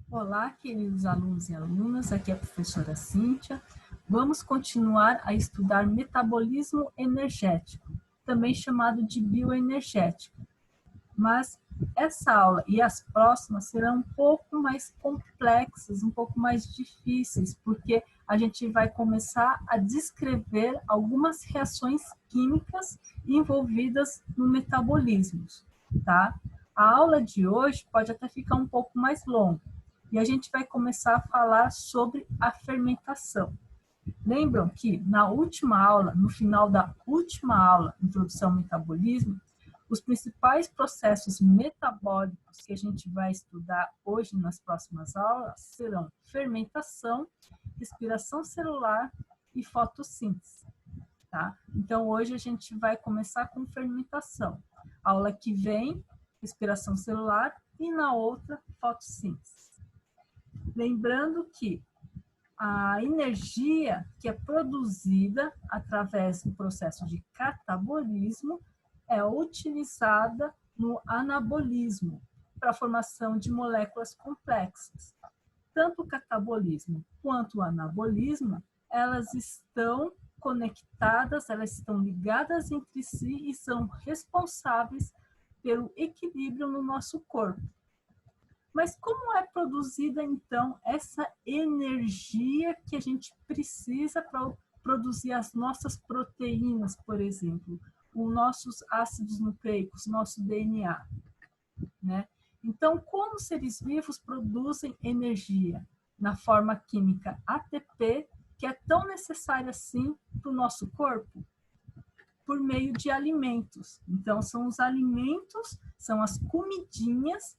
Olá, queridos alunos e alunas, aqui é a professora Cíntia. Vamos continuar a estudar metabolismo energético, também chamado de bioenergética. Mas essa aula e as próximas serão um pouco mais complexas, um pouco mais difíceis, porque a gente vai começar a descrever algumas reações químicas envolvidas no metabolismo, tá? A aula de hoje pode até ficar um pouco mais longa, e a gente vai começar a falar sobre a fermentação. Lembram que na última aula, no final da última aula, Introdução ao Metabolismo, os principais processos metabólicos que a gente vai estudar hoje nas próximas aulas serão fermentação, respiração celular e fotossíntese. Tá? Então, hoje a gente vai começar com fermentação. Aula que vem, respiração celular e na outra, fotossíntese. Lembrando que a energia que é produzida através do processo de catabolismo é utilizada no anabolismo, para a formação de moléculas complexas. Tanto o catabolismo quanto o anabolismo, elas estão conectadas, elas estão ligadas entre si e são responsáveis pelo equilíbrio no nosso corpo. Mas como é produzida, então, essa energia que a gente precisa para produzir as nossas proteínas, por exemplo, os nossos ácidos nucleicos, nosso DNA, né? Então, como seres vivos produzem energia? Na forma química ATP, que é tão necessária assim para o nosso corpo? Por meio de alimentos. Então, são os alimentos, são as comidinhas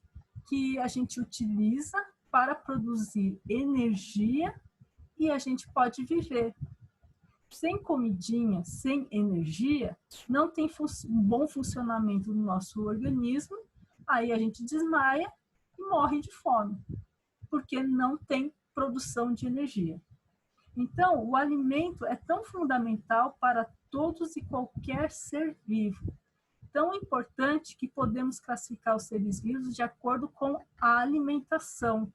que a gente utiliza para produzir energia e a gente pode viver. Sem comidinha, sem energia, não tem um bom funcionamento do nosso organismo, aí a gente desmaia e morre de fome, porque não tem produção de energia. Então, o alimento é tão fundamental para todos e qualquer ser vivo. Tão importante que podemos classificar os seres vivos de acordo com a alimentação,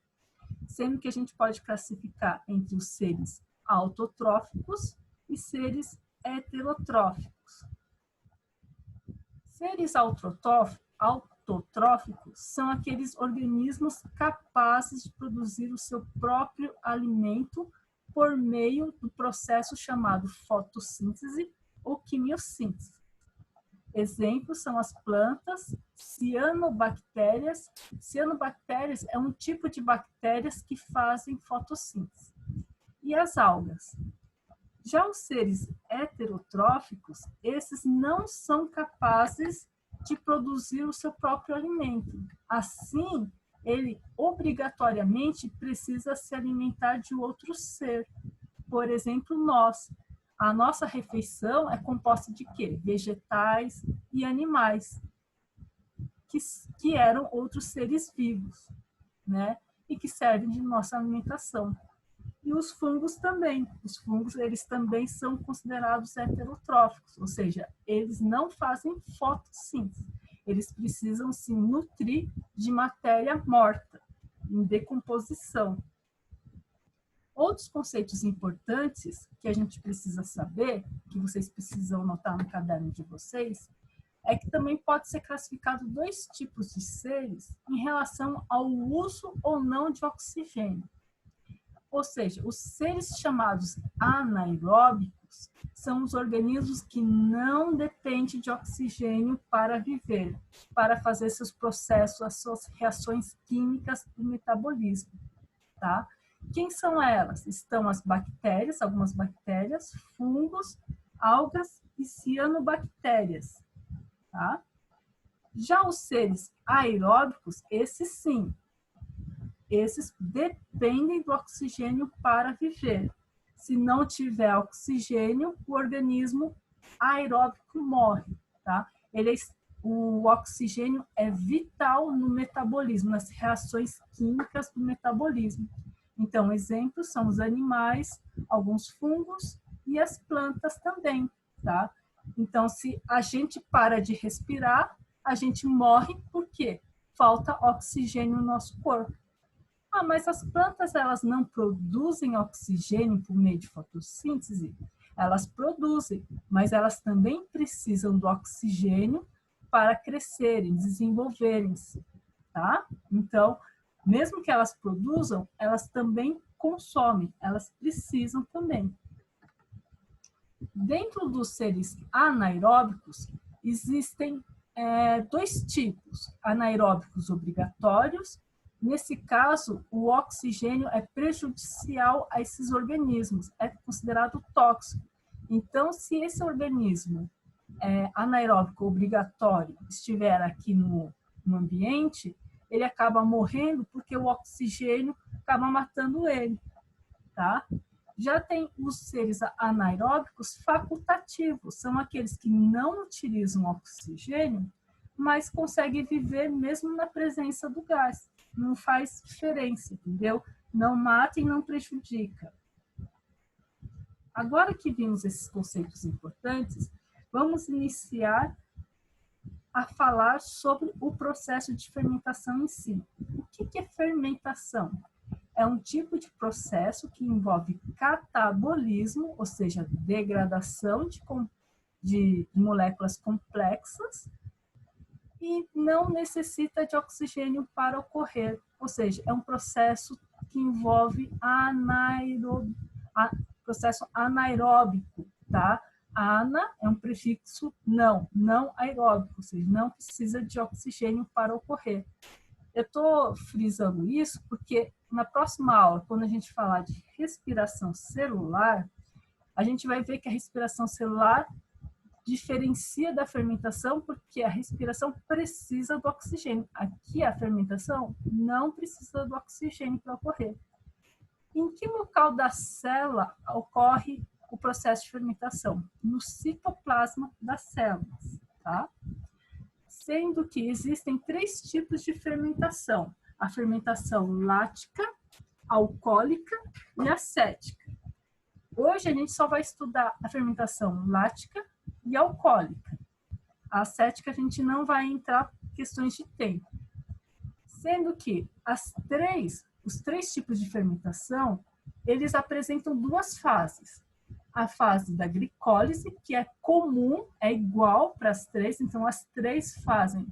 sendo que a gente pode classificar entre os seres autotróficos e seres heterotróficos. Seres autotróficos são aqueles organismos capazes de produzir o seu próprio alimento por meio do processo chamado fotossíntese ou quimiossíntese. Exemplos são as plantas, cianobactérias. Cianobactérias é um tipo de bactérias que fazem fotossíntese. E as algas. Já os seres heterotróficos, esses não são capazes de produzir o seu próprio alimento. Assim, ele obrigatoriamente precisa se alimentar de outro ser. Por exemplo, nós. A nossa refeição é composta de quê? Vegetais e animais, que eram outros seres vivos, né? E que servem de nossa alimentação. E os fungos também. Os fungos, eles também são considerados heterotróficos, ou seja, eles não fazem fotossíntese. Eles precisam se nutrir de matéria morta, em decomposição. Outros conceitos importantes que a gente precisa saber, que vocês precisam anotar no caderno de vocês, é que também pode ser classificado dois tipos de seres em relação ao uso ou não de oxigênio. Ou seja, os seres chamados anaeróbicos são os organismos que não dependem de oxigênio para viver, para fazer seus processos, as suas reações químicas do metabolismo, tá? Quem são elas? Estão as bactérias, algumas bactérias, fungos, algas e cianobactérias, tá? Já os seres aeróbicos, esses sim, esses dependem do oxigênio para viver. Se não tiver oxigênio, o organismo aeróbico morre, tá? O oxigênio é vital no metabolismo, nas reações químicas do metabolismo. Então, exemplos são os animais, alguns fungos e as plantas também, tá? Então, se a gente para de respirar, a gente morre porque falta oxigênio no nosso corpo. Ah, mas as plantas, elas não produzem oxigênio por meio de fotossíntese? Elas produzem, mas elas também precisam do oxigênio para crescerem, desenvolverem-se, tá? Então, mesmo que elas produzam, elas também consomem, elas precisam também. Dentro dos seres anaeróbicos, existem dois tipos, anaeróbicos obrigatórios. Nesse caso, o oxigênio é prejudicial a esses organismos, é considerado tóxico. Então, se esse organismo anaeróbico obrigatório estiver aqui no ambiente, ele acaba morrendo porque o oxigênio acaba matando ele, tá? Já tem os seres anaeróbicos facultativos, são aqueles que não utilizam oxigênio, mas conseguem viver mesmo na presença do gás. Não faz diferença, entendeu? Não mata e não prejudica. Agora que vimos esses conceitos importantes, vamos iniciar a falar sobre o processo de fermentação em si. O que é fermentação? É um tipo de processo que envolve catabolismo, ou seja, degradação de moléculas complexas, e não necessita de oxigênio para ocorrer, ou seja, é um processo que envolve processo anaeróbico, tá? Ana é um prefixo não aeróbico, ou seja, não precisa de oxigênio para ocorrer. Eu estou frisando isso porque na próxima aula, quando a gente falar de respiração celular, a gente vai ver que a respiração celular diferencia da fermentação porque a respiração precisa do oxigênio. Aqui a fermentação não precisa do oxigênio para ocorrer. Em que local da célula ocorre o processo de fermentação? No citoplasma das células, tá? Sendo que existem 3 tipos de fermentação: a fermentação lática, alcoólica e acética. Hoje a gente só vai estudar a fermentação lática e alcoólica. A acética a gente não vai entrar por questões de tempo. Sendo que os 3 tipos de fermentação, eles apresentam 2 fases. A fase da glicólise, que é comum, é igual para as 3, então as 3 fazem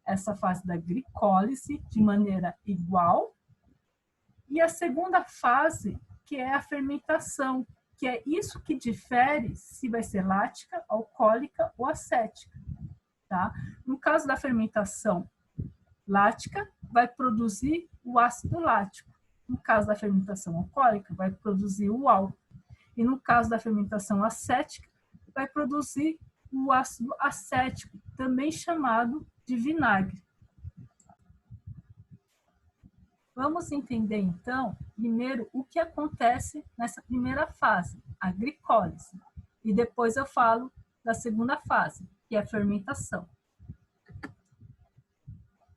essa fase da glicólise de maneira igual. E a segunda fase, que é a fermentação, que é isso que difere se vai ser lática, alcoólica ou acética, tá? No caso da fermentação lática, vai produzir o ácido lático. No caso da fermentação alcoólica, vai produzir o álcool. E no caso da fermentação acética, vai produzir o ácido acético, também chamado de vinagre. Vamos entender, então, primeiro o que acontece nessa primeira fase, a glicólise. E depois eu falo da segunda fase, que é a fermentação.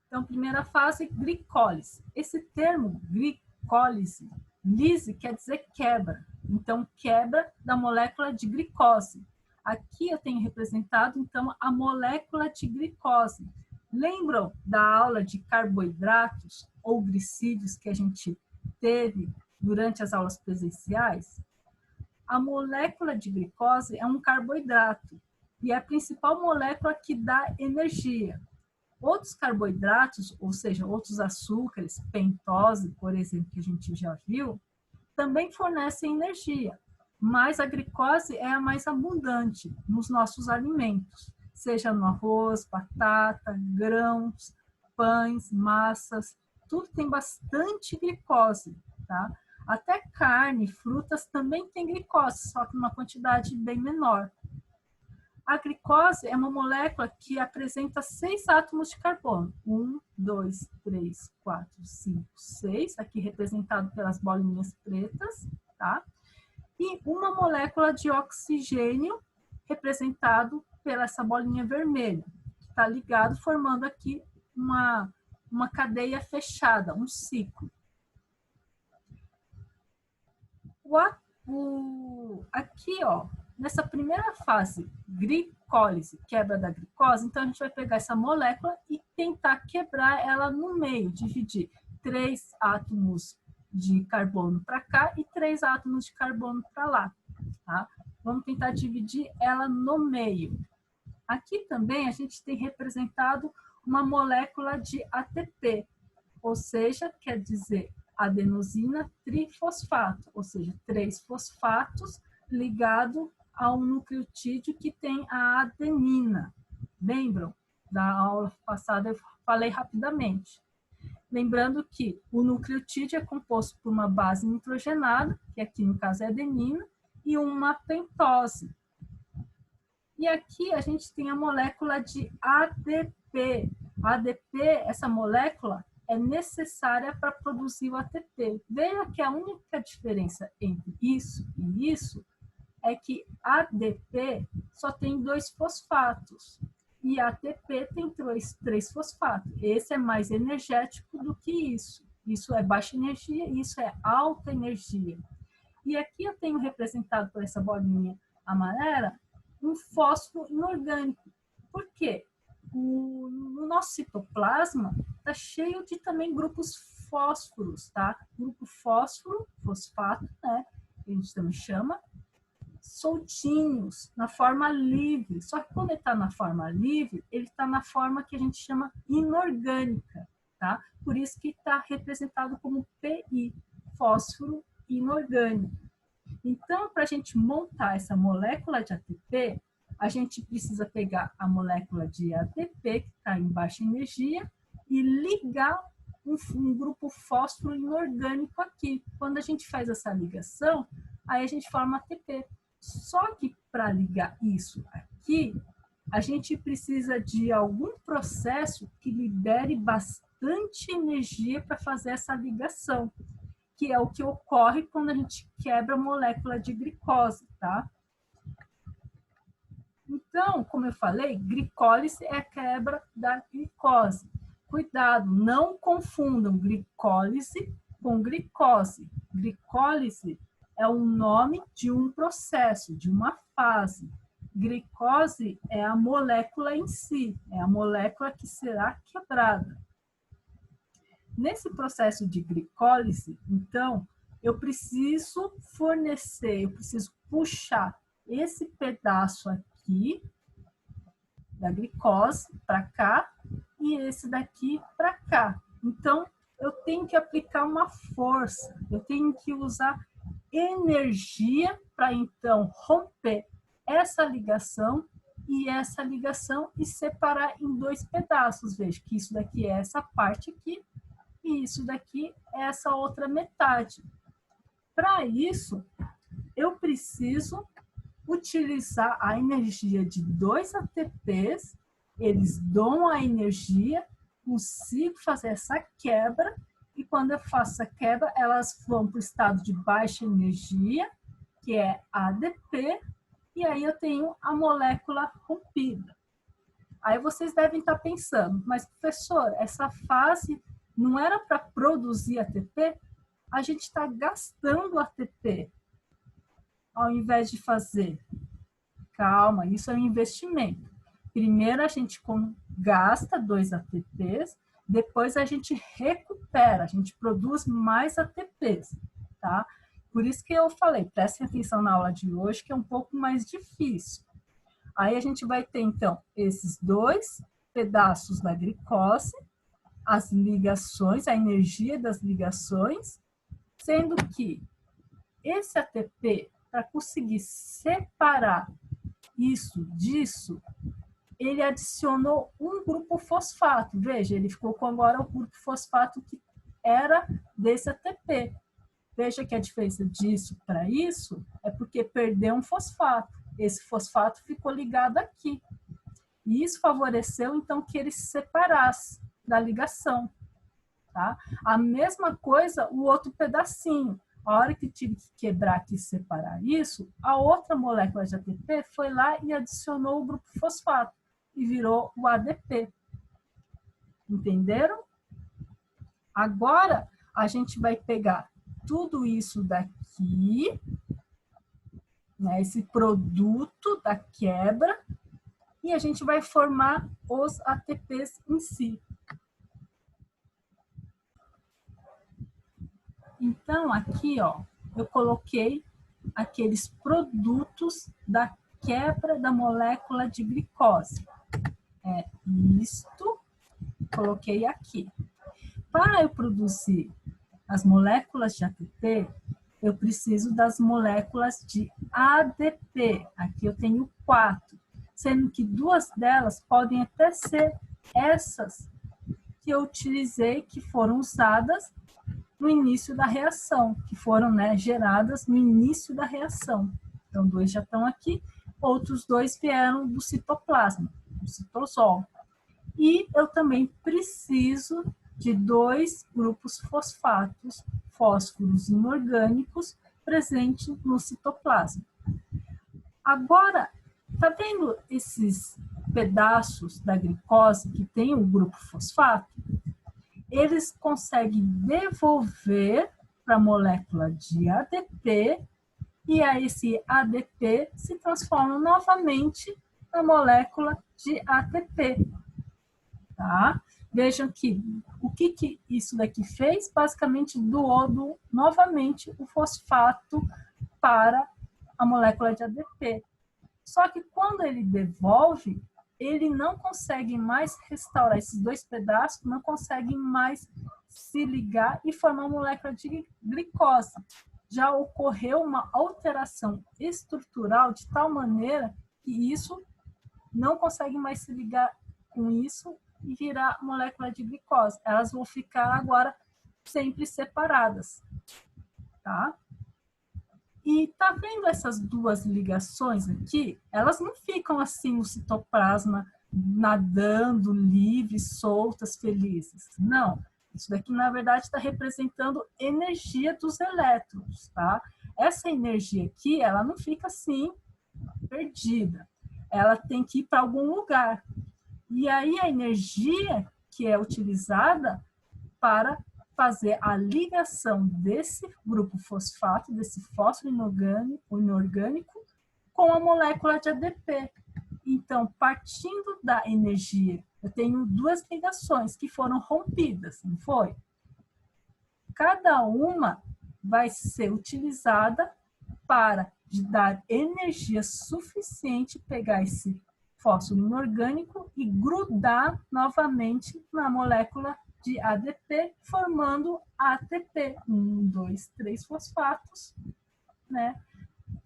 Então, primeira fase, glicólise. Esse termo, glicólise, lise quer dizer quebra. Então, quebra da molécula de glicose. Aqui eu tenho representado, então, a molécula de glicose. Lembram da aula de carboidratos ou glicídios que a gente teve durante as aulas presenciais? A molécula de glicose é um carboidrato e é a principal molécula que dá energia. Outros carboidratos, ou seja, outros açúcares, pentose, por exemplo, que a gente já viu, também fornecem energia, mas a glicose é a mais abundante nos nossos alimentos, seja no arroz, batata, grãos, pães, massas, tudo tem bastante glicose, tá? Até carne, frutas também tem glicose, só que numa quantidade bem menor. A glicose é uma molécula que apresenta 6 átomos de carbono. 1, 2, 3, 4, 5, 6, aqui representado pelas bolinhas pretas, tá? E uma molécula de oxigênio, representado pela essa bolinha vermelha, que está ligado, formando aqui uma cadeia fechada, um ciclo. Aqui, ó, nessa primeira fase, glicólise, quebra da glicose, então a gente vai pegar essa molécula e tentar quebrar ela no meio, dividir. 3 átomos de carbono para cá e 3 átomos de carbono para lá. Tá? Vamos tentar dividir ela no meio. Aqui também a gente tem representado uma molécula de ATP, ou seja, quer dizer adenosina trifosfato, ou seja, 3 fosfatos ligado a um nucleotídeo que tem a adenina. Lembram? Da aula passada eu falei rapidamente. Lembrando que o nucleotídeo é composto por uma base nitrogenada, que aqui no caso é adenina, e uma pentose. E aqui a gente tem a molécula de ADP. ADP, essa molécula, é necessária para produzir o ATP. Veja que a única diferença entre isso e isso é que ADP só tem 2 fosfatos e ATP tem 3 fosfatos. Esse é mais energético do que isso. Isso é baixa energia, isso é alta energia. E aqui eu tenho representado por essa bolinha amarela um fósforo inorgânico. Por quê? No nosso citoplasma está cheio de também grupos fósforos, tá? Grupo fósforo, fosfato, né? Que a gente também chama, soltinhos, na forma livre. Só que quando ele está na forma livre, ele está na forma que a gente chama inorgânica, tá? Por isso que está representado como PI, fósforo inorgânico. Então, para a gente montar essa molécula de ATP, a gente precisa pegar a molécula de ATP, que está em baixa energia, e ligar um grupo fósforo inorgânico aqui. Quando a gente faz essa ligação, aí a gente forma ATP. Só que para ligar isso aqui, a gente precisa de algum processo que libere bastante energia para fazer essa ligação, que é o que ocorre quando a gente quebra a molécula de glicose, tá? Então, como eu falei, glicólise é a quebra da glicose. Cuidado, não confundam glicólise com glicose. Glicólise é o nome de um processo, de uma fase. Glicose é a molécula em si, é a molécula que será quebrada. Nesse processo de glicólise, então, eu preciso fornecer, eu preciso puxar esse pedaço aqui da glicose para cá e esse daqui para cá. Então, eu tenho que aplicar uma força, eu tenho que usar energia para, então, romper essa ligação e separar em 2 pedaços. Veja que isso daqui é essa parte aqui e isso daqui é essa outra metade. Para isso, eu preciso utilizar a energia de 2 ATPs, eles dão a energia, consigo fazer essa quebra, e quando eu faço a quebra, elas vão para o estado de baixa energia, que é ADP, e aí eu tenho a molécula rompida. Aí vocês devem estar pensando, mas professor, essa fase não era para produzir ATP? A gente está gastando ATP ao invés de fazer. Calma, isso é um investimento. Primeiro a gente gasta 2 ATPs, depois a gente recupera, a gente produz mais ATPs, tá? Por isso que eu falei, prestem atenção na aula de hoje, que é um pouco mais difícil. Aí a gente vai ter, então, esses 2 pedaços da glicose, as ligações, a energia das ligações, sendo que esse ATP, para conseguir separar isso disso, ele adicionou um grupo fosfato. Veja, ele ficou com agora o grupo fosfato que era desse ATP. Veja que a diferença disso para isso é porque perdeu um fosfato. Esse fosfato ficou ligado aqui. E isso favoreceu, então, que ele se separasse da ligação. Tá? A mesma coisa, o outro pedacinho. A hora que tive que quebrar aqui e separar isso, a outra molécula de ATP foi lá e adicionou o grupo fosfato e virou o ADP. Entenderam? Agora, a gente vai pegar tudo isso daqui, né, esse produto da quebra, e a gente vai formar os ATPs em si. Então, aqui, ó, eu coloquei aqueles produtos da quebra da molécula de glicose. É isto, coloquei aqui. Para eu produzir as moléculas de ATP, eu preciso das moléculas de ADP. Aqui eu tenho 4, sendo que 2 delas podem até ser essas que eu utilizei, que foram usadas no início da reação, que foram, né, geradas no início da reação. Então, 2 já estão aqui, outros 2 vieram do citoplasma, do citosol. E eu também preciso de 2 grupos fosfatos, fósforos inorgânicos, presentes no citoplasma. Agora, tá vendo esses pedaços da glicose que tem o grupo fosfato? Eles conseguem devolver para a molécula de ADP e aí esse ADP se transforma novamente na molécula de ATP. Tá? Vejam que o que isso daqui fez? Basicamente doou novamente o fosfato para a molécula de ADP. Só que quando ele devolve, ele não consegue mais restaurar esses 2 pedaços, não conseguem mais se ligar e formar uma molécula de glicose. Já ocorreu uma alteração estrutural de tal maneira que isso não consegue mais se ligar com isso e virar molécula de glicose. Elas vão ficar agora sempre separadas, tá? E tá vendo essas 2 ligações aqui? Elas não ficam assim no citoplasma, nadando, livres, soltas, felizes. Não. Isso daqui, na verdade, está representando energia dos elétrons, tá? Essa energia aqui, ela não fica assim, perdida. Ela tem que ir para algum lugar. E aí a energia que é utilizada para fazer a ligação desse grupo fosfato, desse fósforo inorgânico, com a molécula de ADP. Então, partindo da energia, eu tenho 2 ligações que foram rompidas, não foi? Cada uma vai ser utilizada para dar energia suficiente, pegar esse fósforo inorgânico e grudar novamente na molécula de ADP, formando ATP, 1, 2, 3 fosfatos, né?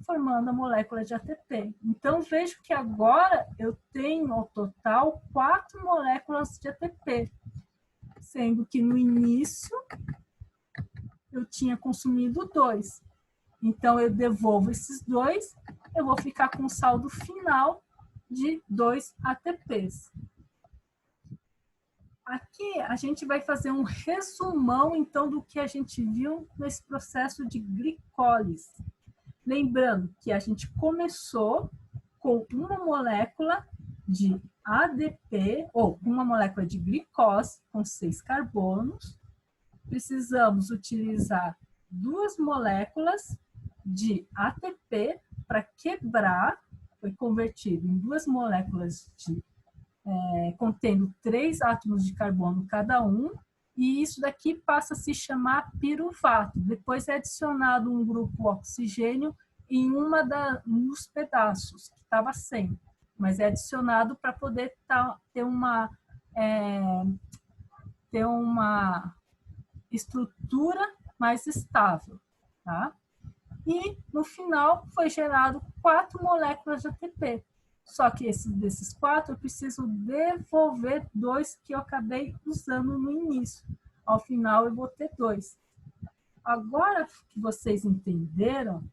Formando a molécula de ATP. Então, vejo que agora eu tenho, ao total, 4 moléculas de ATP, sendo que no início eu tinha consumido 2. Então, eu devolvo esses 2, eu vou ficar com um saldo final de 2 ATPs. Aqui a gente vai fazer um resumão, então, do que a gente viu nesse processo de glicólise. Lembrando que a gente começou com uma molécula de ADP, ou uma molécula de glicose, com 6 carbonos. Precisamos utilizar 2 moléculas de ATP para quebrar, foi convertido em 2 moléculas de contendo 3 átomos de carbono cada um, e isso daqui passa a se chamar piruvato. Depois é adicionado um grupo oxigênio em um dos pedaços, que estava sem, mas é adicionado para poder ter uma estrutura mais estável, tá? E, no final, foi gerado 4 moléculas de ATP. Só que desses 4, eu preciso devolver 2 que eu acabei usando no início. Ao final, eu vou ter 2. Agora que vocês entenderam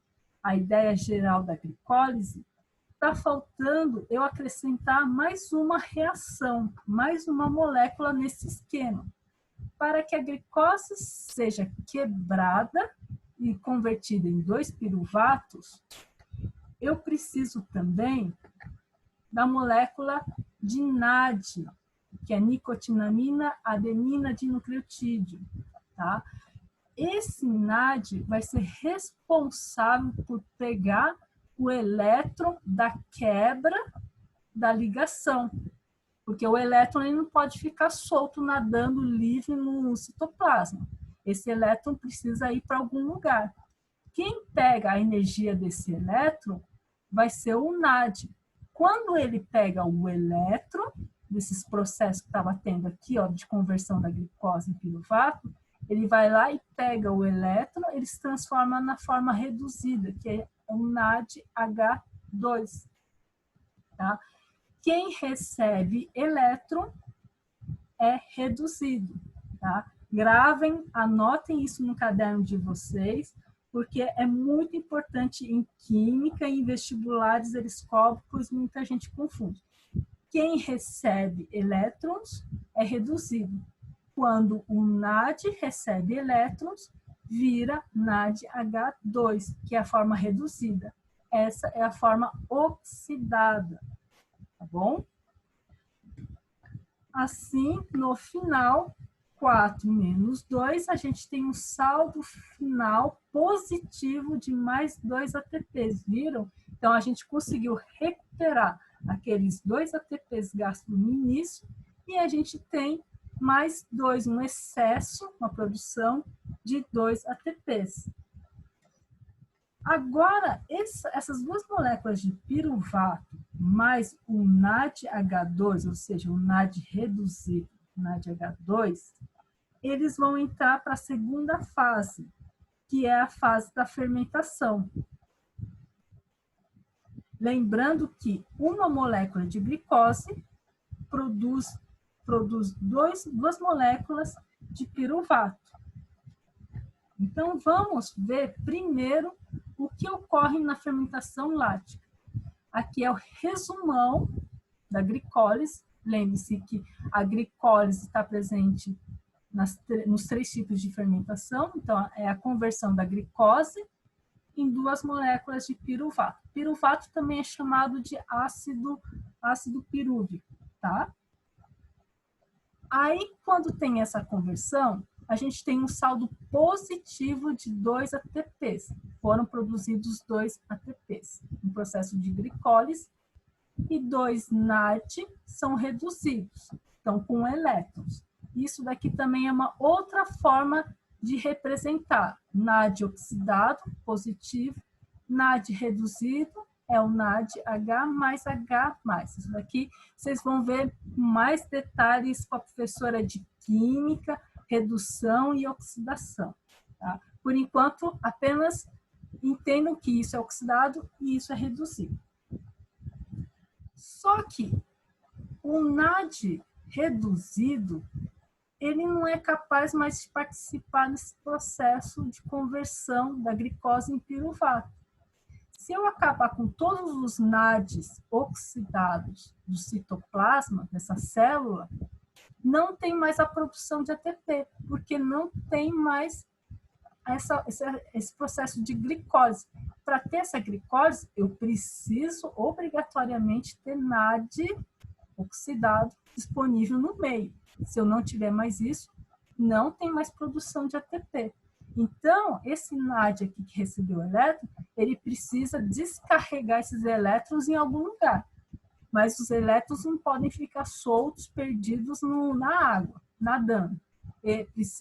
a ideia geral da glicólise, está faltando eu acrescentar mais uma reação, mais uma molécula nesse esquema. Para que a glicose seja quebrada e convertida em 2 piruvatos, eu preciso também da molécula de NAD, que é nicotinamina adenina dinucleotídeo, tá? Esse NAD vai ser responsável por pegar o elétron da quebra da ligação, porque o elétron ele não pode ficar solto, nadando livre no citoplasma. Esse elétron precisa ir para algum lugar. Quem pega a energia desse elétron vai ser o NAD. Quando ele pega o elétron, desses processos que estava tendo aqui, ó, de conversão da glicose em piruvato, ele vai lá e pega o elétron, ele se transforma na forma reduzida, que é o NADH2. Tá? Quem recebe elétron é reduzido. Tá? Gravem, anotem isso no caderno de vocês, porque é muito importante em química e em vestibulares eles cobram, pois muita gente confunde. Quem recebe elétrons é reduzido. Quando o NAD recebe elétrons, vira NADH2, que é a forma reduzida. Essa é a forma oxidada, tá bom? Assim, no final, 4 menos 2, a gente tem um saldo final positivo de mais 2 ATPs, viram? Então, a gente conseguiu recuperar aqueles 2 ATPs gastos no início e a gente tem mais 2, um excesso, uma produção de 2 ATPs. Agora, essas duas moléculas de piruvato mais o NADH2, ou seja, o NAD reduzido, NADH2, eles vão entrar para a segunda fase, que é a fase da fermentação. Lembrando que uma molécula de glicose produz duas moléculas de piruvato. Então, vamos ver primeiro o que ocorre na fermentação lática. Aqui é o resumão da glicólise. Lembre-se que a glicólise está presente nos 3 tipos de fermentação. Então, é a conversão da glicose em 2 moléculas de piruvato. Piruvato também é chamado de ácido pirúvico, tá? Aí, quando tem essa conversão, a gente tem um saldo positivo de 2 ATPs. Foram produzidos 2 ATPs no processo de glicólise e 2 NAD são reduzidos, então com elétrons. Isso daqui também é uma outra forma de representar NAD oxidado, positivo, NAD reduzido é o NADH mais H+. Isso daqui vocês vão ver mais detalhes com a professora de Química, redução e oxidação. Tá? Por enquanto, apenas entendam que isso é oxidado e isso é reduzido. Só que o NAD reduzido, ele não é capaz mais de participar nesse processo de conversão da glicose em piruvato. Se eu acabar com todos os NADs oxidados do citoplasma, dessa célula, não tem mais a produção de ATP, porque não tem mais esse processo de glicose. Para ter essa glicose, eu preciso obrigatoriamente ter NAD oxidado disponível no meio. Se eu não tiver mais isso, não tem mais produção de ATP. Então, esse NAD aqui que recebeu o elétron, ele precisa descarregar esses elétrons em algum lugar. Mas os elétrons não podem ficar soltos, perdidos na água, nadando.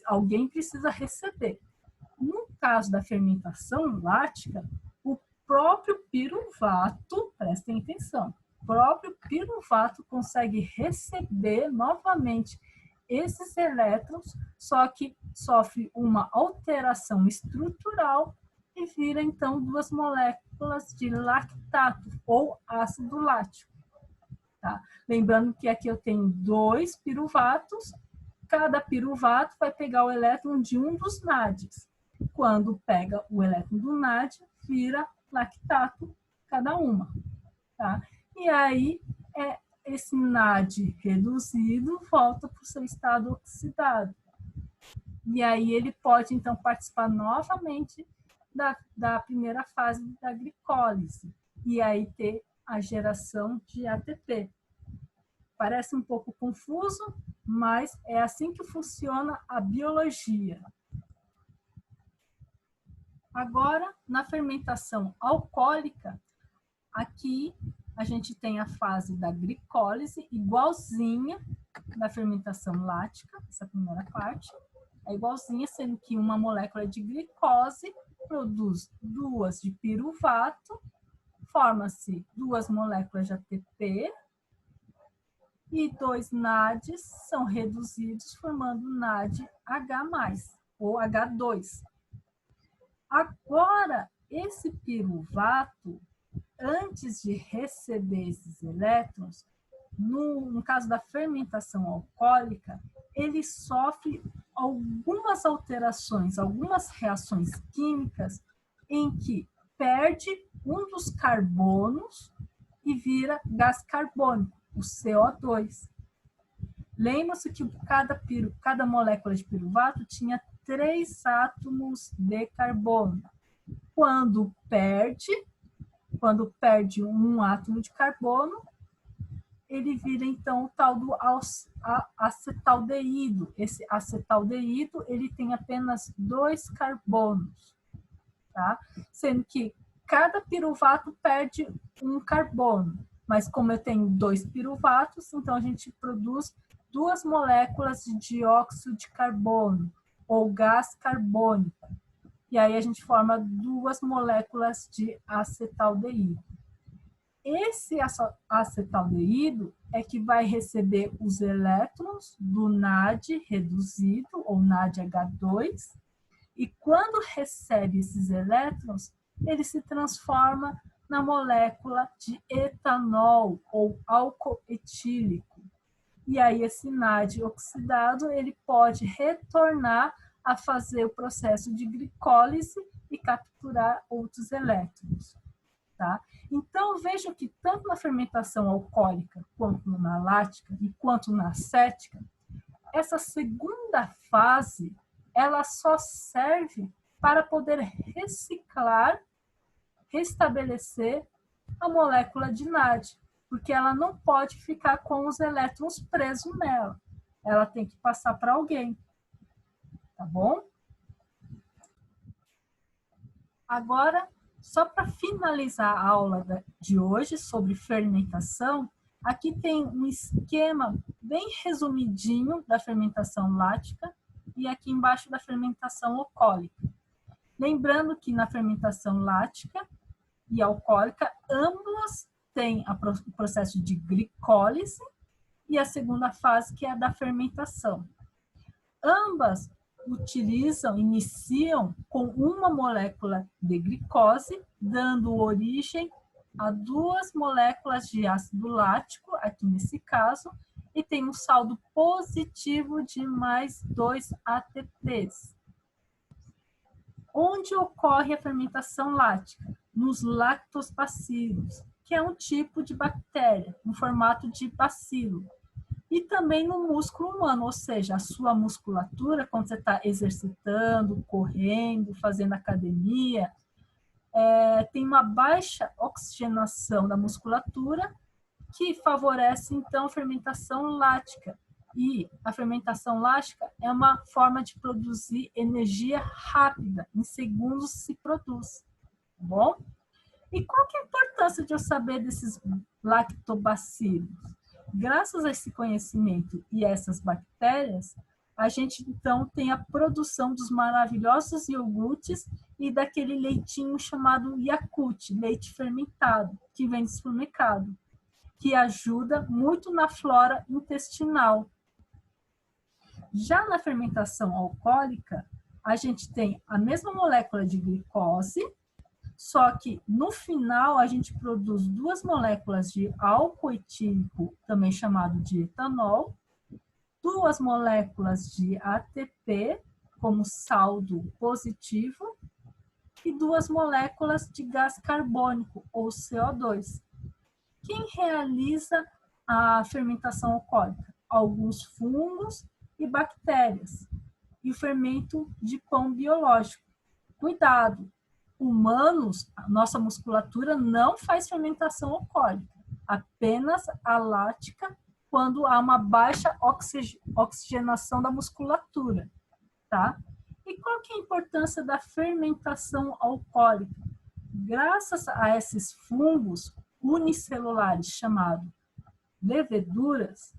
Alguém precisa receber. No caso da fermentação lática, o próprio piruvato, prestem atenção, o próprio piruvato consegue receber novamente esses elétrons, só que sofre uma alteração estrutural e vira, então, 2 moléculas de lactato ou ácido lático. Tá? Lembrando que aqui eu tenho 2 piruvatos, cada piruvato vai pegar o elétron de um dos NADs. Quando pega o elétron do NAD, vira lactato cada uma. Tá? E aí, esse NAD reduzido volta para o seu estado oxidado. E aí ele pode, então, participar novamente da primeira fase da glicólise. E aí ter a geração de ATP. Parece um pouco confuso, mas é assim que funciona a biologia. Agora, na fermentação alcoólica, aqui a gente tem a fase da glicólise, igualzinha da fermentação lática, essa primeira parte. é igualzinha, sendo que uma molécula de glicose produz 2 de piruvato, forma-se 2 moléculas de ATP, e 2 NADs são reduzidos, formando NADH+, ou H2. Agora, esse piruvato, antes de receber esses elétrons, no caso da fermentação alcoólica, ele sofre algumas alterações, algumas reações químicas em que perde um dos carbonos e vira gás carbônico, o CO2. Lembra-se que cada molécula de piruvato tinha 3 átomos de carbono. Quando perde um átomo de carbono, ele vira, então, o tal do acetaldeído. Esse acetaldeído, ele tem apenas 2 carbonos, tá? Sendo que cada piruvato perde um carbono. Mas como eu tenho 2 piruvatos, então a gente produz 2 moléculas de dióxido de carbono, ou gás carbônico. E aí a gente forma 2 moléculas de acetaldeído. Esse acetaldeído é que vai receber os elétrons do NAD reduzido, ou NADH2, e quando recebe esses elétrons, ele se transforma na molécula de etanol, ou álcool etílico. E aí esse NAD oxidado, ele pode retornar a fazer o processo de glicólise e capturar outros elétrons. Tá? Então, veja que tanto na fermentação alcoólica, quanto na lática e quanto na acética, essa segunda fase, ela só serve para poder reciclar, restabelecer a molécula de NAD, porque ela não pode ficar com os elétrons presos nela. Ela tem que passar para alguém. Tá bom? Agora, só para finalizar a aula de hoje sobre fermentação, aqui tem um esquema bem resumidinho da fermentação lática e aqui embaixo da fermentação alcoólica. Lembrando que na fermentação lática e alcoólica, ambas têm o processo de glicólise e a segunda fase, que é a da fermentação. Ambas iniciam com uma molécula de glicose, dando origem a 2 moléculas de ácido lático, aqui nesse caso, e tem um saldo positivo de mais 2 ATPs. Onde ocorre a fermentação lática? Nos lactobacilos, que é um tipo de bactéria, no formato de bacilo. E também no músculo humano, ou seja, a sua musculatura, quando você está exercitando, correndo, fazendo academia, tem uma baixa oxigenação da musculatura, que favorece, então, a fermentação lática. E a fermentação lática é uma forma de produzir energia rápida, em segundos se produz, tá bom? E qual que é a importância de eu saber desses lactobacilos? Graças a esse conhecimento e essas bactérias, a gente então tem a produção dos maravilhosos iogurtes e daquele leitinho chamado Yakult, leite fermentado, que vem do supermercado, que ajuda muito na flora intestinal. Já na fermentação alcoólica, a gente tem a mesma molécula de glicose, só que no final a gente produz 2 moléculas de álcool etílico, também chamado de etanol, 2 moléculas de ATP, como saldo positivo, e 2 moléculas de gás carbônico, ou CO2. Quem realiza a fermentação alcoólica? Alguns fungos e bactérias. E o fermento de pão biológico. Cuidado! Humanos, a nossa musculatura não faz fermentação alcoólica, apenas a lática, quando há uma baixa oxigenação da musculatura, tá? E qual que é a importância da fermentação alcoólica? Graças a esses fungos unicelulares chamados leveduras,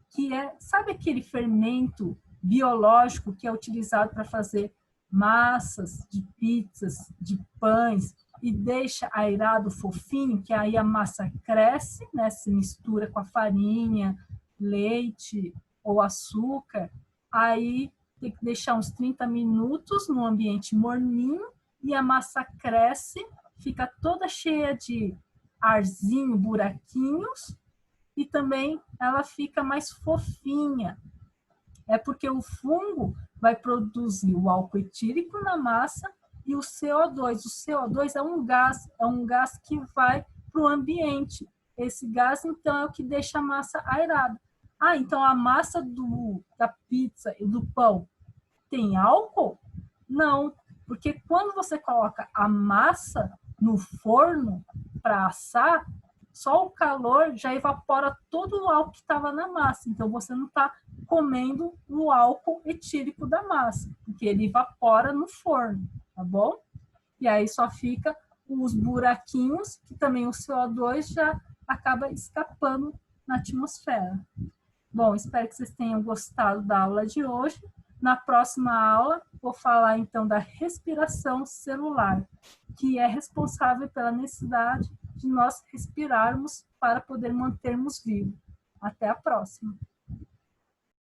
que sabe aquele fermento biológico que é utilizado para fazer massas de pizzas, de pães, e deixa aerado fofinho, que aí a massa cresce, né? Se mistura com a farinha, leite ou açúcar, aí tem que deixar uns 30 minutos no ambiente morninho e a massa cresce, fica toda cheia de arzinho, buraquinhos, e também ela fica mais fofinha. É porque o fungo vai produzir o álcool etílico na massa e o CO2. O CO2 é um gás que vai para o ambiente. Esse gás, então, é o que deixa a massa aerada. Ah, então a massa da pizza e do pão tem álcool? Não, porque quando você coloca a massa no forno para assar, só o calor já evapora todo o álcool que estava na massa. Então você não está comendo o álcool etílico da massa, porque ele evapora no forno, tá bom? E aí só fica os buraquinhos, que também o CO2 já acaba escapando na atmosfera. Bom, espero que vocês tenham gostado da aula de hoje. Na próxima aula, vou falar então da respiração celular, que é responsável pela necessidade de nós respirarmos para poder mantermos vivos. Até a próxima!